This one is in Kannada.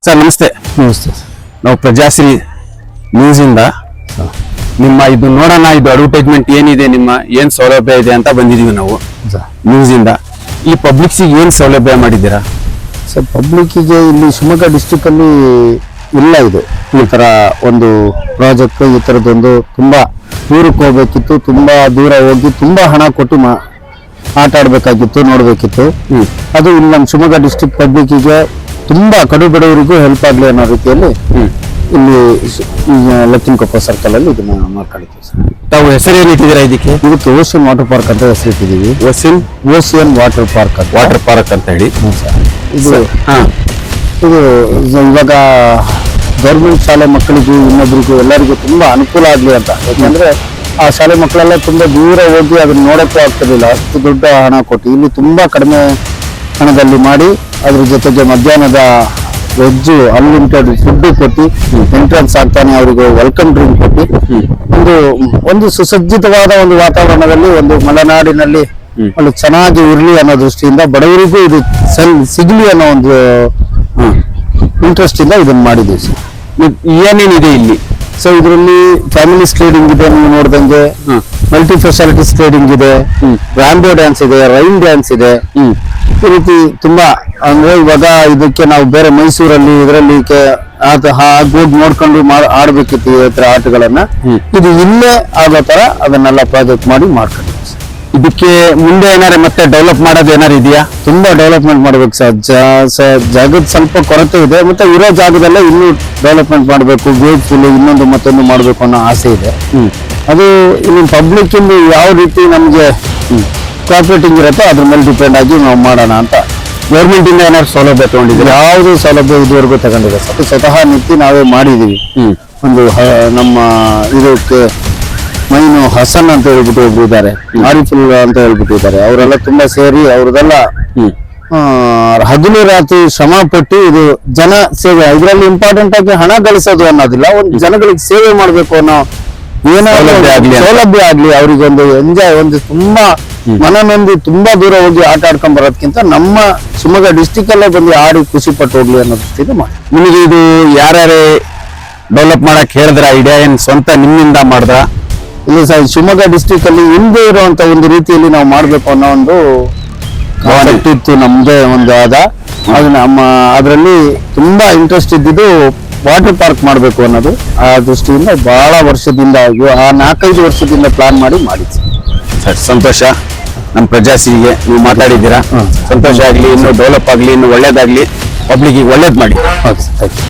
ಸರ್ ನಮಸ್ತೆ. ನಮಸ್ತೆ. ನಾವು ಪ್ರಜಾಶ್ರೀ ನ್ಯೂಸ್ ಇಂದ ನಿಮ್ಮ ಇದು ನೋಡೋಣ, ಇದು ಅಡ್ವರ್ಟೈಸ್ಮೆಂಟ್ ಏನಿದೆ, ನಿಮ್ಮ ಏನ್ ಸೌಲಭ್ಯ ಇದೆ ಅಂತ ಬಂದಿದೀವಿ ನಾವು ನ್ಯೂಸ್ ಇಂದ. ಈ ಪಬ್ಲಿಕ್ಸಿಗೆ ಏನ್ ಸೌಲಭ್ಯ ಮಾಡಿದ್ದೀರಾ ಸರ್? ಪಬ್ಲಿಕ್ಕಿಗೆ ಇಲ್ಲಿ ಶಿವಮೊಗ್ಗ ಡಿಸ್ಟಿಕ್ ಅಲ್ಲಿ ಇಲ್ಲ ಇದು ಈ ತರ ಒಂದು ಪ್ರಾಜೆಕ್ಟ್. ಈ ತರದೊಂದು ತುಂಬಾ ದೂರಕ್ಕೆ ಹೋಗ್ಬೇಕಿತ್ತು, ತುಂಬಾ ದೂರ ಹೋಗಿ ತುಂಬಾ ಹಣ ಕೊಟ್ಟು ಆಟ ಆಡ್ಬೇಕಾಗಿತ್ತು, ನೋಡ್ಬೇಕಿತ್ತು. ಅದು ಇಲ್ಲಿ ನಮ್ಮ ಶಿವಮೊಗ್ಗ ಡಿಸ್ಟಿಕ್ ಪಬ್ಲಿಕ್ಕಿಗೆ ತುಂಬಾ ಕಡು ಬಡವರಿಗೂ ಹೆಲ್ಪ್ ಆಗ್ಲಿ ಅನ್ನೋ ರೀತಿಯಲ್ಲಿ ಇಲ್ಲಿ ಲಕ್ಕಿನಕೊಪ್ಪ ಸರ್ಕಲ್ ಅಲ್ಲಿ ಇದನ್ನ ಮಾಡ್ಕೊಂಡಿದ್ದೀವಿ ಸರ್. ತಾವು ಹೆಸರು ಏನ್ ಇಟ್ಟಿದ್ದೀರಾ ಇದಕ್ಕೆ? ಇದಕ್ಕೆ ಓಷನ್ ವಾಟರ್ ಪಾರ್ಕ್ ಅಂತ ಹೆಸರಿಟ್ಟಿದ್ದೀವಿ. ಓಷನ್ ವಾಟರ್ ಪಾರ್ಕ್ ಅಂತ, ವಾಟರ್ ಪಾರ್ಕ್ ಅಂತ ಹೇಳಿ. ಇದು ಇವಾಗ ಗೌರ್ಮೆಂಟ್ ಶಾಲೆ ಮಕ್ಕಳಿಗೂ ಇನ್ನೊಬ್ರಿಗೂ ಎಲ್ಲರಿಗೂ ತುಂಬಾ ಅನುಕೂಲ ಆಗ್ಲಿ ಅಂತ. ಯಾಕಂದ್ರೆ ಆ ಶಾಲೆ ಮಕ್ಕಳೆಲ್ಲ ತುಂಬಾ ದೂರ ಹೋಗಿ ಅದನ್ನ ನೋಡಕ್ಕೂ ಆಗ್ತಿರ್ಲಿಲ್ಲ, ಅಷ್ಟು ದೊಡ್ಡ ಹಣ ಕೊಟ್ಟು. ಇಲ್ಲಿ ತುಂಬಾ ಕಡಿಮೆ ಹಣದಲ್ಲಿ ಮಾಡಿ ಅದ್ರ ಜೊತೆಗೆ ಮಧ್ಯಾಹ್ನದ ವೆಜ್ ಅನ್ಲಿಮಿಟೆಡ್ ಫುಡ್ ಕೊಟ್ಟು, ಎಂಟ್ರೆನ್ಸ್ ಆಗ್ತಾನೆ ಅವರಿಗೆ ವೆಲ್ಕಮ್ ಡ್ರಿಂಕ್ ಕೊಟ್ಟು, ಒಂದು ಸುಸಜ್ಜಿತವಾದ ಒಂದು ವಾತಾವರಣದಲ್ಲಿ ಒಂದು ಮಲೆನಾಡಿನಲ್ಲಿ ಒಂದು ಚೆನ್ನಾಗಿ ಇರ್ಲಿ ಅನ್ನೋ ದೃಷ್ಟಿಯಿಂದ ಬಡವರಿಗೂ ಇದು ಸಿಗ್ಲಿ ಅನ್ನೋ ಒಂದು ಇಂಟ್ರೆಸ್ಟ್ ಇಂದ ಇದನ್ನ ಮಾಡಿದ್ದೀವಿ ಸರ್. ಏನೇನಿದೆ ಇಲ್ಲಿ? ಸೊ ಇದರಲ್ಲಿ ಫ್ಯಾಮಿಲಿ ಸ್ಲೈಡಿಂಗ್ ಇದೆ, ನೀವು ನೋಡ್ದಂಗೆ ಮಲ್ಟಿ ಸ್ಪೆಷಾಲಿಟಿ ಸ್ಲೈಡಿಂಗ್ ಇದೆ, ರಾಂಬೋ ಡ್ಯಾನ್ಸ್ ಇದೆ, ರೈನ್ ಡ್ಯಾನ್ಸ್ ಇದೆ. ಈ ರೀತಿ ತುಂಬಾ ಅಂದ್ರೆ ಇವಾಗ ಇದಕ್ಕೆ ನಾವು ಬೇರೆ ಮೈಸೂರಲ್ಲಿ ಇದರಲ್ಲಿ ಹೋಗಿ ನೋಡ್ಕೊಂಡು ಆಡ್ಬೇಕಿತ್ತು ಈ ತರ ಆಟಗಳನ್ನ. ಇದು ಇಲ್ಲೇ ಆಗೋ ತರ ಅದನ್ನೆಲ್ಲ ಪ್ರಾಜೆಕ್ಟ್ ಮಾಡಿ ಮಾಡ್ಕೊಂಡಿದ್ದೀವಿ. ಇದಕ್ಕೆ ಮುಂದೆ ಏನಾರು ಮತ್ತೆ ಡೆವಲಪ್ ಮಾಡೋದು ಏನಾರು ಇದೆಯಾ? ತುಂಬಾ ಡೆವಲಪ್ಮೆಂಟ್ ಮಾಡ್ಬೇಕು ಸರ್. ಜಾಗದ ಸ್ವಲ್ಪ ಕೊರತೆ ಇದೆ, ಮತ್ತೆ ಇರೋ ಜಾಗದಲ್ಲೇ ಇನ್ನೂ ಡೆವಲಪ್ಮೆಂಟ್ ಮಾಡಬೇಕು, ಬ್ಯೂಟಿಫುಲ್ ಇನ್ನೊಂದು ಮತ್ತೊಂದು ಮಾಡಬೇಕು ಅನ್ನೋ ಆಸೆ ಇದೆ. ಅದು ಇನ್ನು ಪಬ್ಲಿಕ್ ಇಂದ ಯಾವ ರೀತಿ ನಮ್ಗೆ ಕೋಆಪರೇಟಿಂಗ್ ಇರುತ್ತೋ ಅದ್ರ ಮೇಲೆ ಡಿಪೆಂಡ್ ಆಗಿ ನಾವು ಮಾಡೋಣ ಅಂತ. ಗೌರ್ಮೆಂಟ್ ಇಂದ ಏನಾದ್ರು ಸೌಲಭ್ಯ ತಗೊಂಡಿದ್ರೆ? ಯಾವುದೇ ಸೌಲಭ್ಯ ಇದುವರೆಗೂ ತಗೊಂಡಿದೆ ಸರ್. ಸ್ವತಃ ನಿಂತು ನಾವೇ ಮಾಡಿದೀವಿ. ಒಂದು ನಮ್ಮ ಇದಕ್ಕೆ ಮೈನು ಹಸನ್ ಅಂತ ಹೇಳ್ಬಿಟ್ಟು ಒಬ್ರು ಇದ್ದಾರೆ, ಆರಿಫುಲ್ ಅಂತ ಹೇಳ್ಬಿಟ್ಟಿದ್ದಾರೆ. ಅವರೆಲ್ಲ ತುಂಬಾ ಸೇರಿ ಅವ್ರದೆಲ್ಲ ಹಗಲು ರಾತ್ರಿ ಶ್ರಮ ಪಟ್ಟು ಇದು ಜನ ಸೇವೆ. ಇದರಲ್ಲಿ ಇಂಪಾರ್ಟೆಂಟ್ ಆಗಿ ಹಣ ಗಳಿಸೋದು ಅನ್ನೋದಿಲ್ಲ, ಒಂದು ಜನಗಳಿಗೆ ಸೇವೆ ಮಾಡ್ಬೇಕು ಅನ್ನೋ ಸೌಲಭ್ಯ ಆಗ್ಲಿ, ಅವ್ರಿಗೊಂದು ಎಂಜಾಯ್, ಒಂದು ತುಂಬಾ ಮನನೊಂದು ತುಂಬಾ ದೂರ ಹೋಗಿ ಆಟ ಆಡ್ಕೊಂಡ್ ಬರೋದಕ್ಕಿಂತ ನಮ್ಮ ಶಿವಮೊಗ್ಗ ಡಿಸ್ಟಿಕ್ ಅಲ್ಲೇ ಬಂದು ಆಡಿ ಖುಷಿ ಪಟ್ಟು ಹೋಗ್ಲಿ ಅನ್ನೋ ದೃಷ್ಟಿಯಿಂದ ಮಾಡಿ. ನಿಮಗೆ ಇದು ಯಾರ್ಯಾರೇ ಡೆವಲಪ್ ಮಾಡಕ್ ಹೇಳಿದ್ರ ಐಡಿಯಾ? ಏನ್ ಸ್ವಂತ ನಿಮ್ಮಿಂದ ಮಾಡ್ದ? ಇಲ್ಲಿ ಸರ್ ಶಿವಮೊಗ್ಗ ಡಿಸ್ಟಿಕ್ ಅಲ್ಲಿ ಹಿಂದೆ ಇರುವಂತ ಒಂದು ರೀತಿಯಲ್ಲಿ ನಾವು ಮಾಡ್ಬೇಕು ಅನ್ನೋ ಒಂದು ಕಾನ್ಸೆಪ್ಟ್ ಇತ್ತು ನಮ್ದೇ ಒಂದು ಅದು ನಮ್ಮ ಅದರಲ್ಲಿ ತುಂಬಾ ಇಂಟ್ರೆಸ್ಟ್ ಇದ್ದಿದ್ದು ವಾಟರ್ ಪಾರ್ಕ್ ಮಾಡ್ಬೇಕು ಅನ್ನೋದು. ಆ ದೃಷ್ಟಿಯಿಂದ ಬಹಳ ವರ್ಷದಿಂದ 4-5 ವರ್ಷದಿಂದ ಪ್ಲಾನ್ ಮಾಡಿದ್ವಿ ಸರ್. ಸಂತೋಷ. ನಮ್ಮ ಪ್ರಜಾಶ್ರೀಗೆ ನೀವು ಮಾತಾಡಿದ್ದೀರಾ, ಸಂತೋಷ ಆಗ್ಲಿ, ಇನ್ನು ಡೆವಲಪ್ ಆಗ್ಲಿ, ಇನ್ನು ಒಳ್ಳೇದಾಗ್ಲಿ, ಪಬ್ಲಿಕ್ ಒಳ್ಳೇದ್ ಮಾಡಿ. Okay sir, thank you.